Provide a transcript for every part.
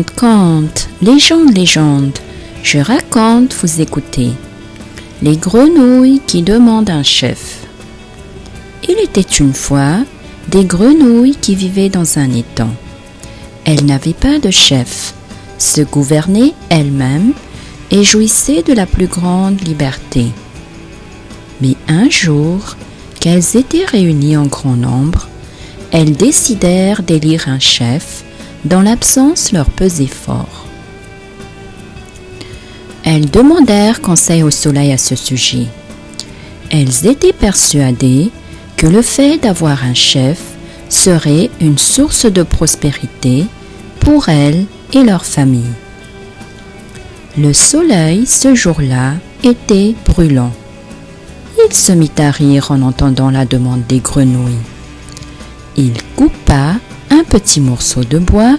Conte, légende, je raconte, vous écoutez. Les grenouilles qui demandent un chef. Il était une fois des grenouilles qui vivaient dans un étang. Elles n'avaient pas de chef, se gouvernaient elles-mêmes et jouissaient de la plus grande liberté. Mais un jour, qu'elles étaient réunies en grand nombre, elles décidèrent d'élire un chef dont l'absence leur pesait fort. Elles demandèrent conseil au soleil à ce sujet. Elles étaient persuadées que le fait d'avoir un chef serait une source de prospérité pour elles et leur famille. Le soleil, ce jour-là, était brûlant. Il se mit à rire en entendant la demande des grenouilles. Il coupa un petit morceau de bois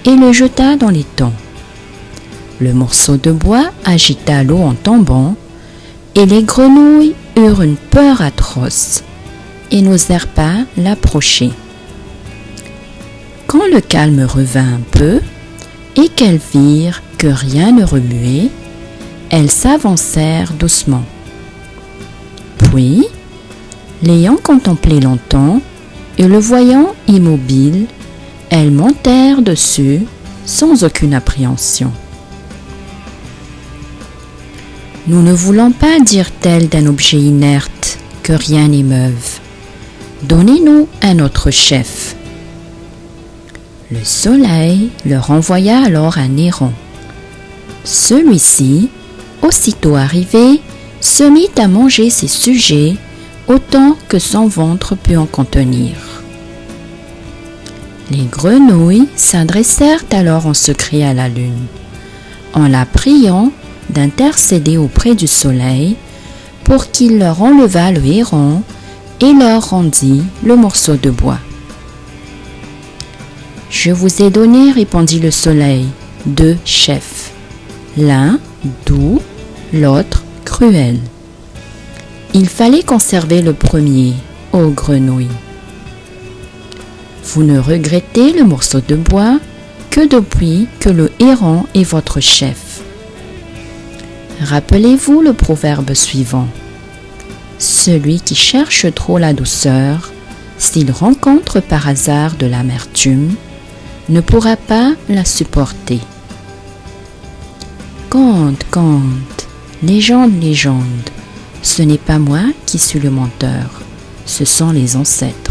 et le jeta dans l'étang. Le morceau de bois agita l'eau en tombant et les grenouilles eurent une peur atroce et n'osèrent pas l'approcher. Quand le calme revint un peu et qu'elles virent que rien ne remuait, elles s'avancèrent doucement. Puis, l'ayant contemplé longtemps et le voyant immobile, elles montèrent dessus sans aucune appréhension. Nous ne voulons pas, dirent-elles d'un objet inerte, que rien n'émeuve. Donnez-nous un autre chef. Le soleil leur envoya alors un héron. Celui-ci, aussitôt arrivé, se mit à manger ses sujets autant que son ventre put en contenir. Les grenouilles s'adressèrent alors en secret à la lune, en la priant d'intercéder auprès du soleil pour qu'il leur enlevât le héron et leur rendît le morceau de bois. « Je vous ai donné, répondit le soleil, 2 chefs, l'un doux, l'autre cruel. Il fallait conserver le premier, ô grenouilles. Vous ne regrettez le morceau de bois que depuis que le héron est votre chef. Rappelez-vous le proverbe suivant. Celui qui cherche trop la douceur, s'il rencontre par hasard de l'amertume, ne pourra pas la supporter. Conte, légende, ce n'est pas moi qui suis le menteur, ce sont les ancêtres.